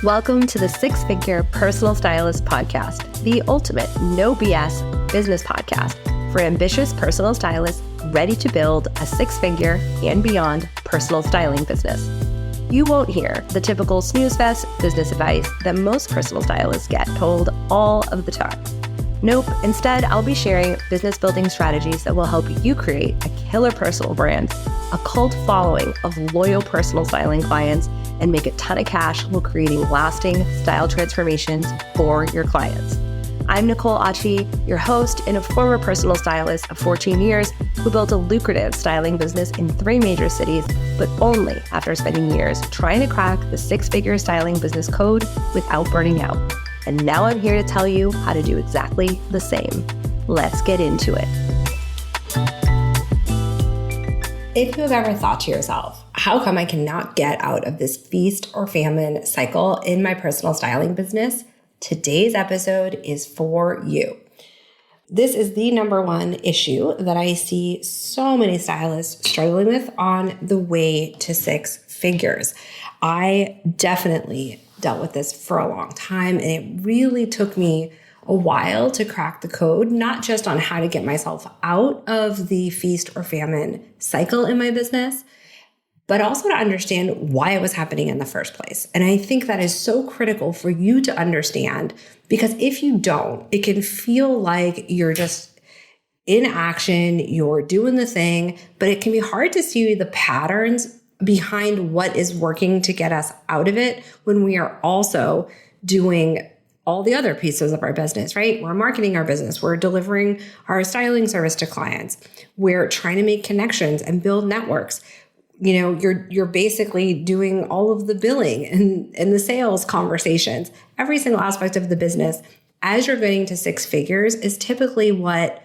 Welcome to the Six Figure Personal Stylist podcast, the ultimate no BS business podcast for ambitious personal stylists ready to build a six-figure and beyond personal styling business. You won't hear the typical snooze fest business advice that most personal stylists get told all of the time. Nope, instead, I'll be sharing business building strategies that will help you create a killer personal brand, a cult following of loyal personal styling clients, and make a ton of cash while creating lasting style transformations for your clients. I'm Nicole Achi, your host and a former personal stylist of 14 years who built a lucrative styling business in 3 major cities, but only after spending years trying to crack the six-figure styling business code without burning out. And now I'm here to tell you how to do exactly the same. Let's get into it. If you have ever thought to yourself, how come I cannot get out of this feast or famine cycle in my personal styling business? Today's episode is for you. This is the number one issue that I see so many stylists struggling with on the way to 6 figures. I definitely dealt with this for a long time, and it really took me a while to crack the code, not just on how to get myself out of the feast or famine cycle in my business, but also to understand why it was happening in the first place. And I think that is so critical for you to understand, because if you don't, it can feel like you're just in action, you're doing the thing, but it can be hard to see the patterns behind what is working to get us out of it when we are also doing all the other pieces of our business, right? We're marketing our business. We're delivering our styling service to clients. We're trying to make connections and build networks. You know, you're basically doing all of the billing and the sales conversations. Every single aspect of the business as you're getting to 6 figures is typically what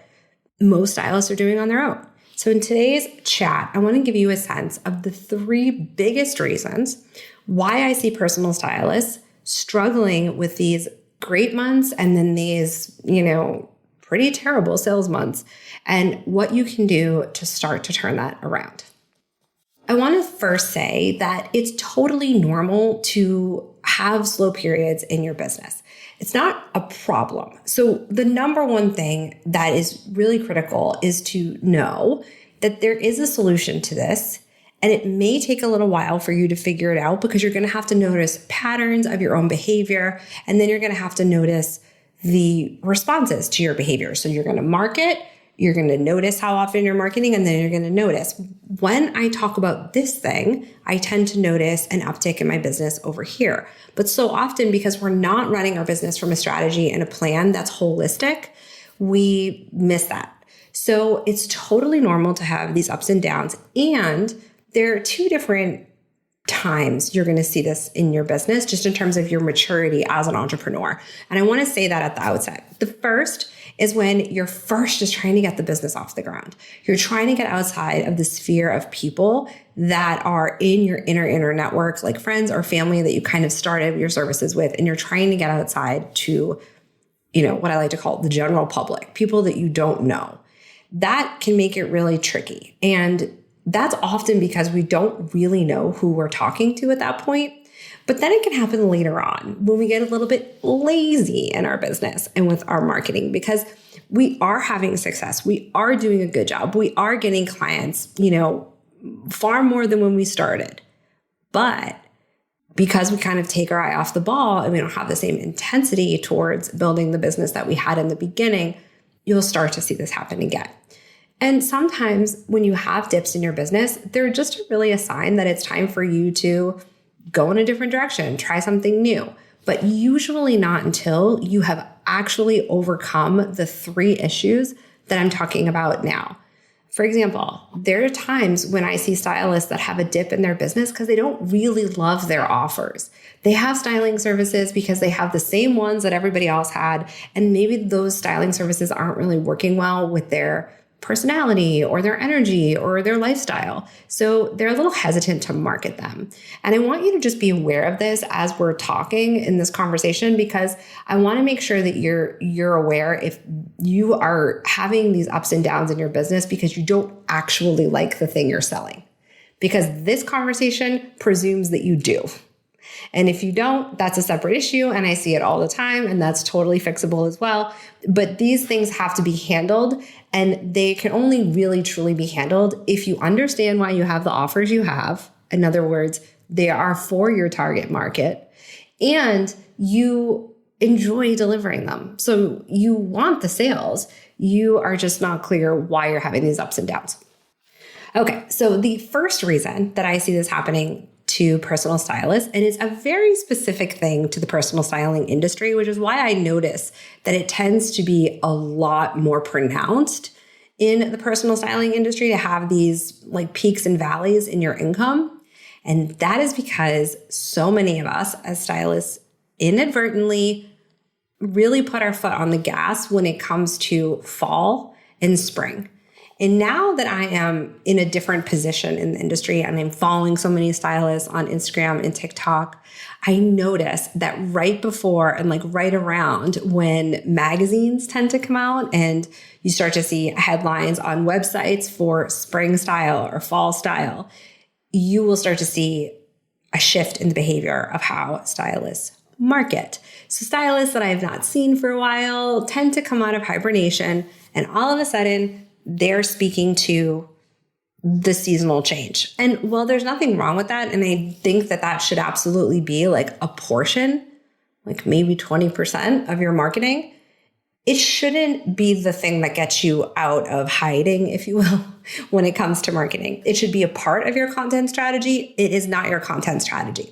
most stylists are doing on their own. So in today's chat, I want to give you a sense of the 3 biggest reasons why I see personal stylists struggling with these great months and then these, pretty terrible sales months, and what you can do to start to turn that around. I want to first say that it's totally normal to have slow periods in your business. It's not a problem. So the number one thing that is really critical is to know that there is a solution to this, and it may take a little while for you to figure it out because you're going to have to notice patterns of your own behavior, and then you're going to have to notice the responses to your behavior. So you're going to market, you're going to notice how often you're marketing, and then you're going to notice when I talk about this thing, I tend to notice an uptick in my business over here. But so often, because we're not running our business from a strategy and a plan that's holistic, we miss that. So it's totally normal to have these ups and downs. And there are 2 different times you're going to see this in your business, just in terms of your maturity as an entrepreneur. And I want to say that at the outset. The first is when you're first just trying to get the business off the ground. You're trying to get outside of the sphere of people that are in your inner network, like friends or family that you kind of started your services with. And you're trying to get outside to, what I like to call the general public, people that you don't know. That can make it really tricky. And that's often because we don't really know who we're talking to at that point. But then it can happen later on when we get a little bit lazy in our business and with our marketing, because we are having success. We are doing a good job. We are getting clients, far more than when we started. But because we kind of take our eye off the ball and we don't have the same intensity towards building the business that we had in the beginning, you'll start to see this happen again. And sometimes when you have dips in your business, they're just really a sign that it's time for you to go in a different direction, try something new, but usually not until you have actually overcome the 3 issues that I'm talking about now. For example, there are times when I see stylists that have a dip in their business because they don't really love their offers. They have styling services because they have the same ones that everybody else had, and maybe those styling services aren't really working well with their personality or their energy or their lifestyle. So they're a little hesitant to market them. And I want you to just be aware of this as we're talking in this conversation, because I want to make sure that you're aware if you are having these ups and downs in your business because you don't actually like the thing you're selling. Because this conversation presumes that you do. And if you don't, that's a separate issue. And I see it all the time, and that's totally fixable as well. But these things have to be handled, and they can only really truly be handled if you understand why you have the offers you have. In other words, they are for your target market, and you enjoy delivering them. So you want the sales. You are just not clear why you're having these ups and downs. Okay, so the first reason that I see this happening to personal stylists, and it's a very specific thing to the personal styling industry, which is why I notice that it tends to be a lot more pronounced in the personal styling industry to have these like peaks and valleys in your income. And that is because so many of us as stylists inadvertently really put our foot on the gas when it comes to fall and spring. And now that I am in a different position in the industry and I'm following so many stylists on Instagram and TikTok, I notice that right before and like right around when magazines tend to come out and you start to see headlines on websites for spring style or fall style, you will start to see a shift in the behavior of how stylists market. So stylists that I have not seen for a while tend to come out of hibernation, and all of a sudden they're speaking to the seasonal change. And while there's nothing wrong with that, and I think that that should absolutely be like a portion, like maybe 20% of your marketing, it shouldn't be the thing that gets you out of hiding, if you will, when it comes to marketing. It should be a part of your content strategy. It is not your content strategy.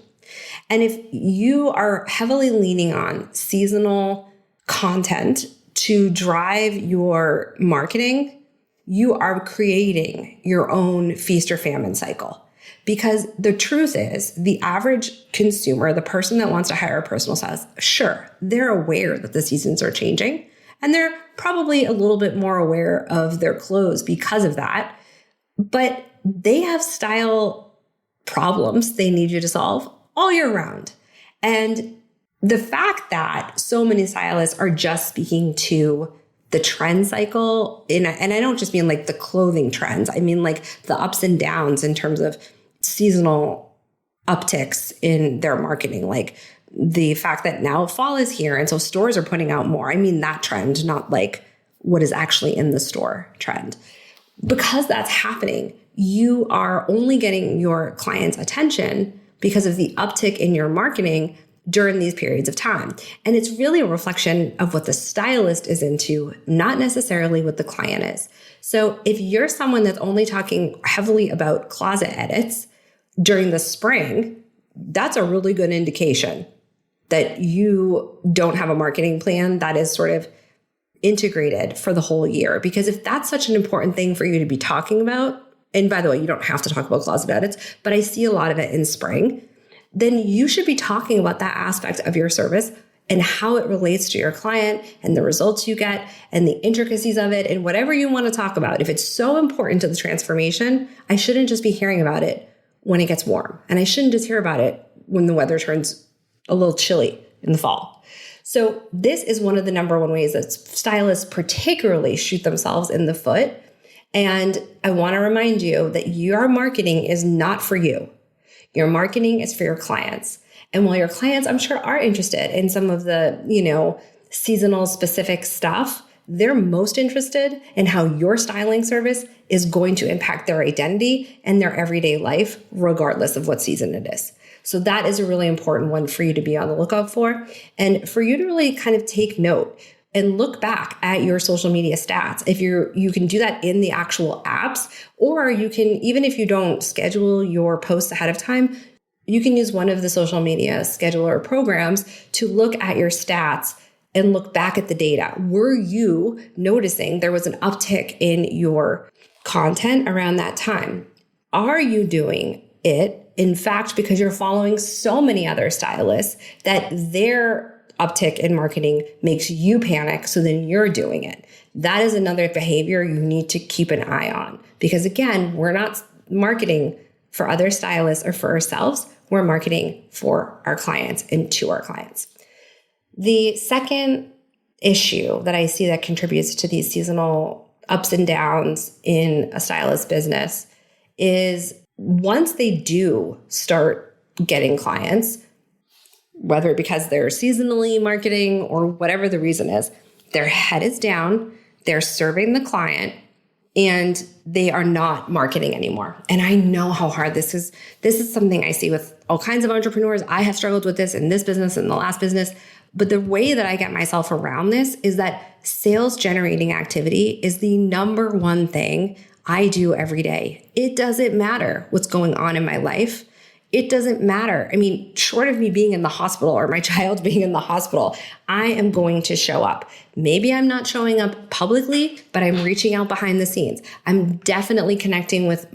And if you are heavily leaning on seasonal content to drive your marketing, you are creating your own feast or famine cycle. Because the truth is, the average consumer, the person that wants to hire a personal stylist, sure, they're aware that the seasons are changing, and they're probably a little bit more aware of their clothes because of that. But they have style problems they need you to solve all year round. And the fact that so many stylists are just speaking to the trend cycle, and I don't just mean like the clothing trends, I mean like the ups and downs in terms of seasonal upticks in their marketing, like the fact that now fall is here and so stores are putting out more. I mean that trend, not like what is actually in the store trend. Because that's happening, you are only getting your clients' attention because of the uptick in your marketing during these periods of time. And it's really a reflection of what the stylist is into, not necessarily what the client is. So if you're someone that's only talking heavily about closet edits during the spring, that's a really good indication that you don't have a marketing plan that is sort of integrated for the whole year. Because if that's such an important thing for you to be talking about, and by the way, you don't have to talk about closet edits, but I see a lot of it in spring, then you should be talking about that aspect of your service and how it relates to your client and the results you get and the intricacies of it and whatever you want to talk about. If it's so important to the transformation, I shouldn't just be hearing about it when it gets warm. And I shouldn't just hear about it when the weather turns a little chilly in the fall. So this is one of the number one ways that stylists particularly shoot themselves in the foot. And I want to remind you that your marketing is not for you. Your marketing is for your clients. And while your clients, I'm sure, are interested in some of the, seasonal specific stuff, they're most interested in how your styling service is going to impact their identity and their everyday life, regardless of what season it is. So that is a really important one for you to be on the lookout for, and for you to really kind of take note and look back at your social media stats. If you can do that in the actual apps, or you can, even if you don't schedule your posts ahead of time, you can use one of the social media scheduler programs to look at your stats and look back at the data. Were you noticing there was an uptick in your content around that time? Are you doing it, in fact, because you're following so many other stylists that their uptick in marketing makes you panic, so then you're doing it? That is another behavior you need to keep an eye on. Because again, we're not marketing for other stylists or for ourselves. We're marketing for our clients and to our clients. The second issue that I see that contributes to these seasonal ups and downs in a stylist business is once they do start getting clients, whether because they're seasonally marketing or whatever the reason is, their head is down, they're serving the client, and they are not marketing anymore. And I know how hard this is. This is something I see with all kinds of entrepreneurs. I have struggled with this in this business and the last business. But the way that I get myself around this is that sales generating activity is the number one thing I do every day. It doesn't matter what's going on in my life. It doesn't matter. I mean, short of me being in the hospital or my child being in the hospital, I am going to show up. Maybe I'm not showing up publicly, but I'm reaching out behind the scenes. I'm definitely connecting with,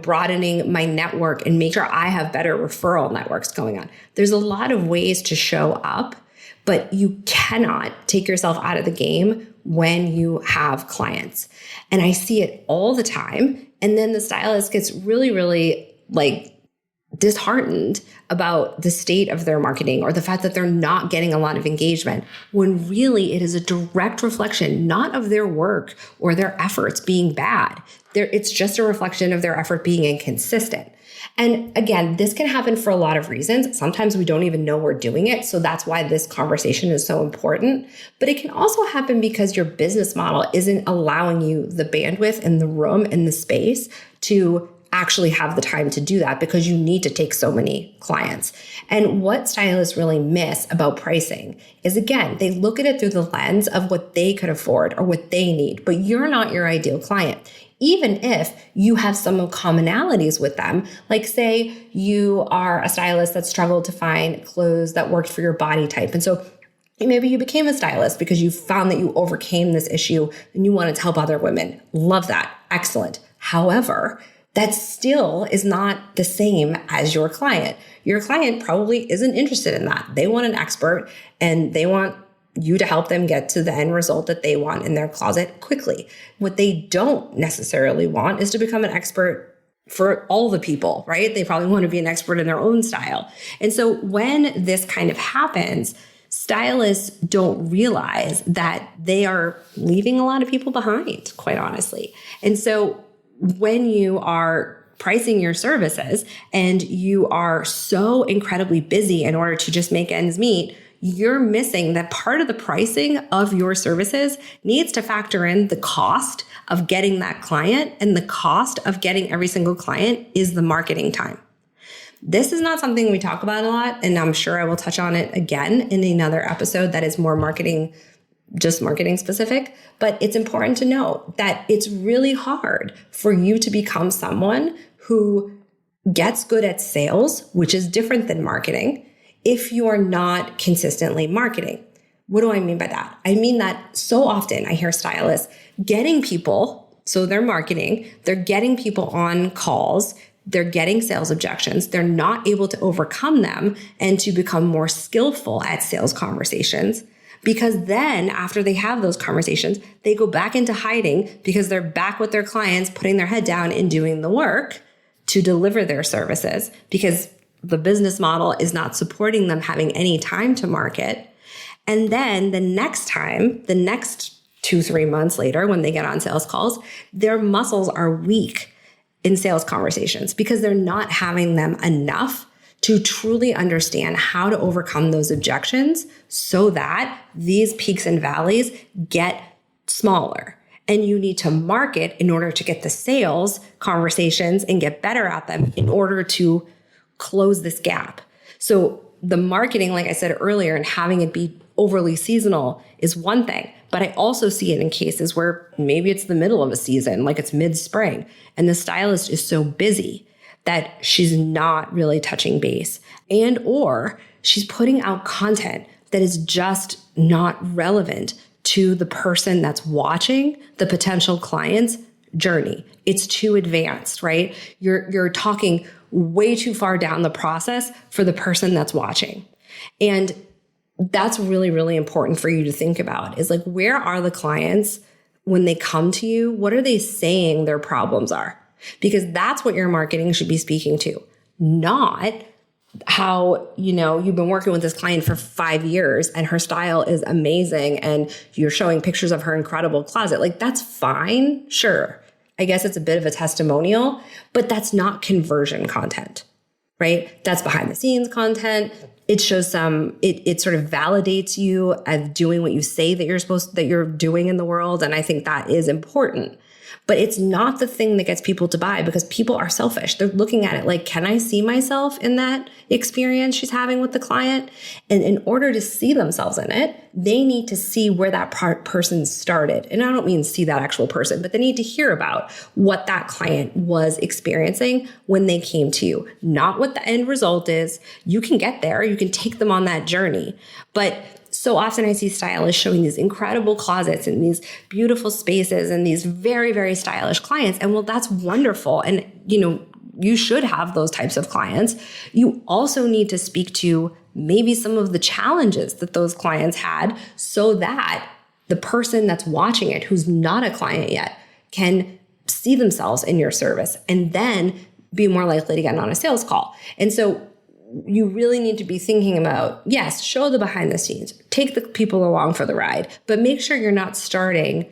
broadening my network and make sure I have better referral networks going on. There's a lot of ways to show up, but you cannot take yourself out of the game when you have clients. And I see it all the time. And then the stylist gets really, really disheartened about the state of their marketing or the fact that they're not getting a lot of engagement, when really it is a direct reflection, not of their work or their efforts being bad. It's just a reflection of their effort being inconsistent. And again, this can happen for a lot of reasons. Sometimes we don't even know we're doing it. So that's why this conversation is so important. But it can also happen because your business model isn't allowing you the bandwidth and the room and the space to actually have the time to do that because you need to take so many clients. And what stylists really miss about pricing is, again, they look at it through the lens of what they could afford or what they need, but you're not your ideal client. Even if you have some commonalities with them, like say you are a stylist that struggled to find clothes that worked for your body type. And so maybe you became a stylist because you found that you overcame this issue and you wanted to help other women. Love that. Excellent. However, that still is not the same as your client. Your client probably isn't interested in that. They want an expert and they want you to help them get to the end result that they want in their closet quickly. What they don't necessarily want is to become an expert for all the people, right? They probably want to be an expert in their own style. And so when this kind of happens, stylists don't realize that they are leaving a lot of people behind, quite honestly. And so when you are pricing your services and you are so incredibly busy in order to just make ends meet, you're missing that part of the pricing of your services needs to factor in the cost of getting that client, and the cost of getting every single client is the marketing time. This is not something we talk about a lot, and I'm sure I will touch on it again in another episode that is more marketing specific, but it's important to know that it's really hard for you to become someone who gets good at sales, which is different than marketing, if you are not consistently marketing. What do I mean by that? I mean that so often I hear stylists getting people, so they're marketing, they're getting people on calls, they're getting sales objections, they're not able to overcome them and to become more skillful at sales conversations. Because then after they have those conversations, they go back into hiding because they're back with their clients, putting their head down and doing the work to deliver their services because the business model is not supporting them having any time to market. And then the next 2-3 months later, when they get on sales calls, their muscles are weak in sales conversations because they're not having them enough to truly understand how to overcome those objections so that these peaks and valleys get smaller. And you need to market in order to get the sales conversations and get better at them in order to close this gap. So the marketing, like I said earlier, and having it be overly seasonal is one thing. But I also see it in cases where maybe it's the middle of a season, like it's mid-spring, and the stylist is so busy that she's not really touching base, and or she's putting out content that is just not relevant to the person that's watching the potential client's journey. It's too advanced, right? You're talking way too far down the process for the person that's watching. And that's really, really important for you to think about is like, where are the clients when they come to you? What are they saying their problems are? Because that's what your marketing should be speaking to, not how, you've been working with this client for 5 years and her style is amazing and you're showing pictures of her incredible closet. Like, that's fine. Sure. I guess it's a bit of a testimonial, but that's not conversion content. right? That's behind the scenes content. It shows it sort of validates you as doing what you say that you're doing in the world. And I think that is important. But it's not the thing that gets people to buy, because people are selfish. They're looking at it like, can I see myself in that experience she's having with the client? And in order to see themselves in it, they need to see where that person started. And I don't mean see that actual person, but they need to hear about what that client was experiencing when they came to you, not what the end result is. You can get there. You can take them on that journey. But so often I see stylists showing these incredible closets and these beautiful spaces and these very, very stylish clients. And well, that's wonderful. And, you should have those types of clients. You also need to speak to maybe some of the challenges that those clients had, so that the person that's watching it, who's not a client yet, can see themselves in your service and then be more likely to get on a sales call. And so you really need to be thinking about, yes, show the behind the scenes, take the people along for the ride, but make sure you're not starting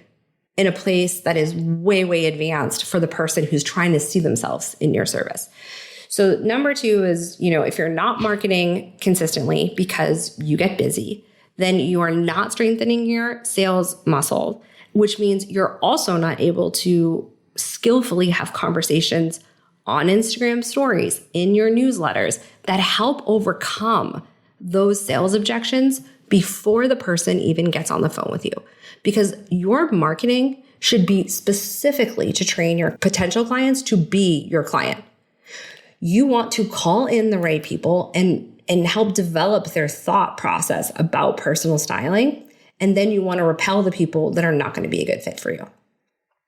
in a place that is way, way advanced for the person who's trying to see themselves in your service. So number 2 is, if you're not marketing consistently because you get busy, then you are not strengthening your sales muscle, which means you're also not able to skillfully have conversations on Instagram stories, in your newsletters, that help overcome those sales objections before the person even gets on the phone with you. Because your marketing should be specifically to train your potential clients to be your client. You want to call in the right people and help develop their thought process about personal styling. And then you want to repel the people that are not going to be a good fit for you.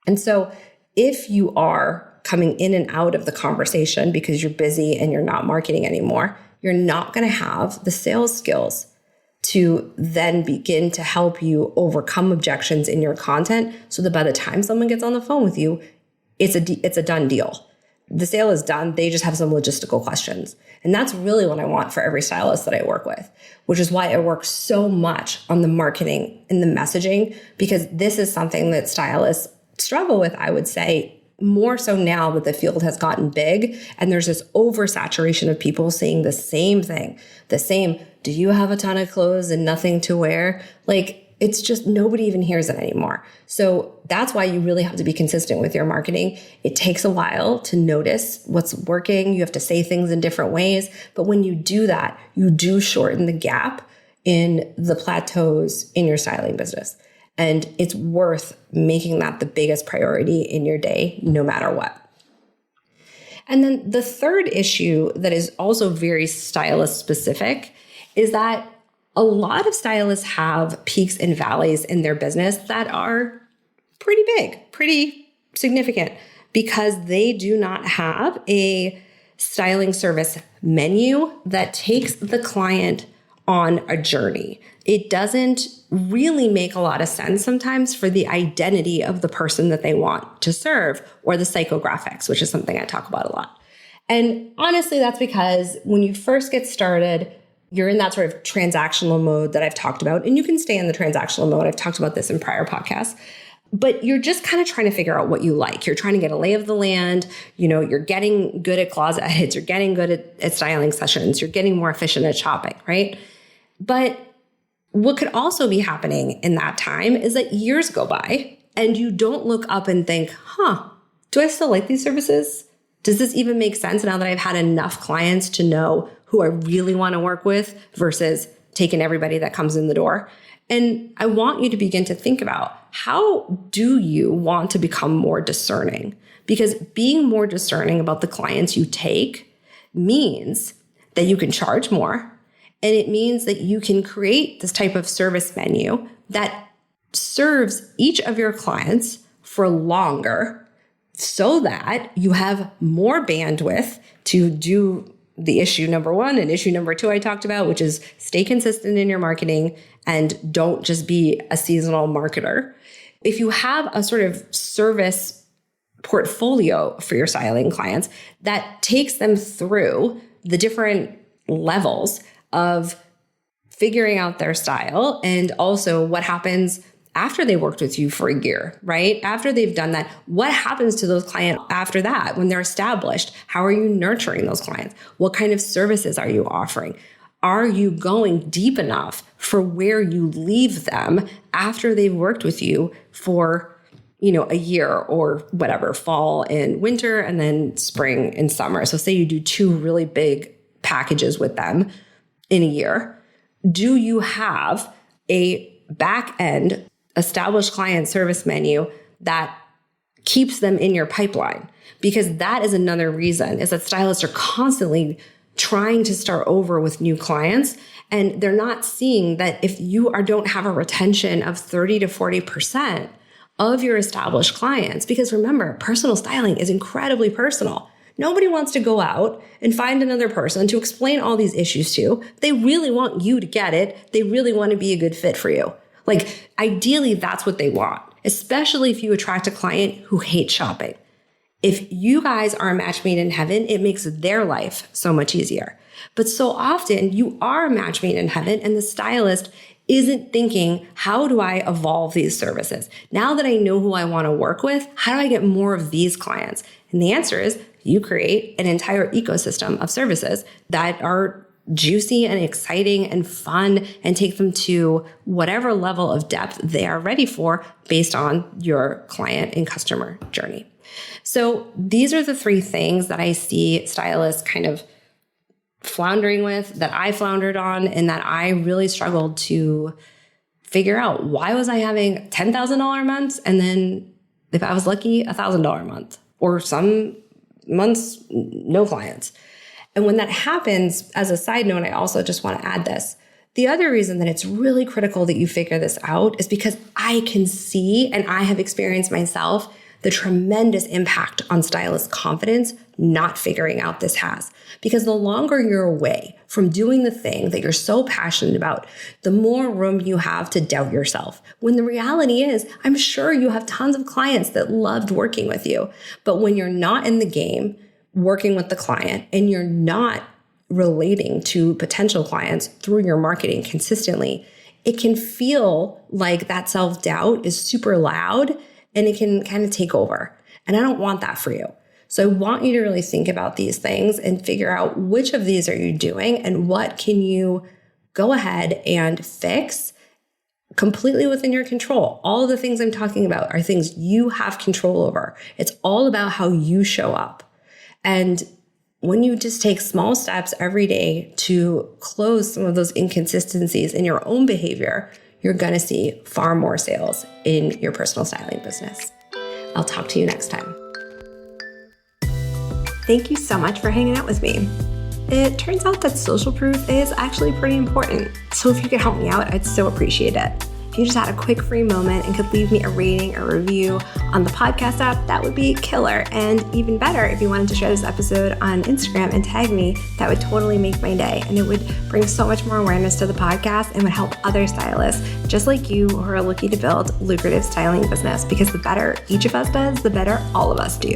And so if you are coming in and out of the conversation because you're busy and you're not marketing anymore, you're not going to have the sales skills to then begin to help you overcome objections in your content, so that by the time someone gets on the phone with you, it's a done deal. The sale is done. They just have some logistical questions. And that's really what I want for every stylist that I work with, which is why I work so much on the marketing and the messaging, because this is something that stylists struggle with, I would say, more so now that the field has gotten big and there's this oversaturation of people saying the same thing, do you have a ton of clothes and nothing to wear? Like, it's just nobody even hears it anymore. So that's why you really have to be consistent with your marketing. It takes a while to notice what's working. You have to say things in different ways. But when you do that, you do shorten the gap in the plateaus in your styling business. And it's worth making that the biggest priority in your day, no matter what. And then the third issue that is also very stylist specific is that a lot of stylists have peaks and valleys in their business that are pretty big, pretty significant, because they do not have a styling service menu that takes the client on a journey. It doesn't really make a lot of sense sometimes for the identity of the person that they want to serve, or the psychographics, which is something I talk about a lot. And honestly, that's because when you first get started, you're in that sort of transactional mode that I've talked about, and you can stay in the transactional mode. I've talked about this in prior podcasts, but you're just kind of trying to figure out what you like. You're trying to get a lay of the land. You're getting good at closet edits. You're getting good at styling sessions. You're getting more efficient at shopping, right? But what could also be happening in that time is that years go by and you don't look up and think, do I still like these services? Does this even make sense now that I've had enough clients to know who I really want to work with versus taking everybody that comes in the door? And I want you to begin to think about, how do you want to become more discerning? Because being more discerning about the clients you take means that you can charge more. And it means that you can create this type of service menu that serves each of your clients for longer, so that you have more bandwidth to do the issue number 1 and issue number 2 I talked about, which is stay consistent in your marketing and don't just be a seasonal marketer. If you have a sort of service portfolio for your styling clients that takes them through the different levels of figuring out their style, and also what happens after they worked with you for a year, right? After they've done that, what happens to those clients after that when they're established? How are you nurturing those clients? What kind of services are you offering? Are you going deep enough for where you leave them after they've worked with you for, a year or whatever, fall and winter, and then spring and summer? So say you do 2 really big packages with them in a year. Do you have a back end established client service menu that keeps them in your pipeline? Because that is another reason, is that stylists are constantly trying to start over with new clients, and they're not seeing that if you don't have a retention of 30 to 40% of your established clients, because remember, personal styling is incredibly personal. Nobody wants to go out and find another person to explain all these issues to. They really want you to get it. They really want to be a good fit for you. Like, ideally, that's what they want, especially if you attract a client who hates shopping. If you guys are a match made in heaven, it makes their life so much easier. But so often you are a match made in heaven and the stylist isn't thinking, how do I evolve these services? Now that I know who I want to work with, how do I get more of these clients? And the answer is you create an entire ecosystem of services that are juicy and exciting and fun and take them to whatever level of depth they are ready for based on your client and customer journey. So these are the 3 things that I see stylists kind of floundering with, that I floundered on, and that I really struggled to figure out. Why was I having $10,000 months? And then if I was lucky, $1,000 a month, or some months, no clients. And when that happens, as a side note, I also just want to add this. The other reason that it's really critical that you figure this out is because I can see, and I have experienced myself, the tremendous impact on stylist confidence not figuring out this has. Because the longer you're away from doing the thing that you're so passionate about, the more room you have to doubt yourself. When the reality is, I'm sure you have tons of clients that loved working with you. But when you're not in the game working with the client and you're not relating to potential clients through your marketing consistently, it can feel like that self-doubt is super loud and it can kind of take over. And I don't want that for you. So I want you to really think about these things and figure out which of these are you doing and what can you go ahead and fix completely within your control. All of the things I'm talking about are things you have control over. It's all about how you show up. And when you just take small steps every day to close some of those inconsistencies in your own behavior, you're going to see far more sales in your personal styling business. I'll talk to you next time. Thank you so much for hanging out with me. It turns out that social proof is actually pretty important. So if you could help me out, I'd so appreciate it. If you just had a quick free moment and could leave me a rating or review on the podcast app, that would be killer. And even better, if you wanted to share this episode on Instagram and tag me, that would totally make my day. And it would bring so much more awareness to the podcast and would help other stylists just like you who are looking to build lucrative styling business, because the better each of us does, the better all of us do.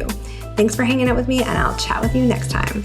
Thanks for hanging out with me, and I'll chat with you next time.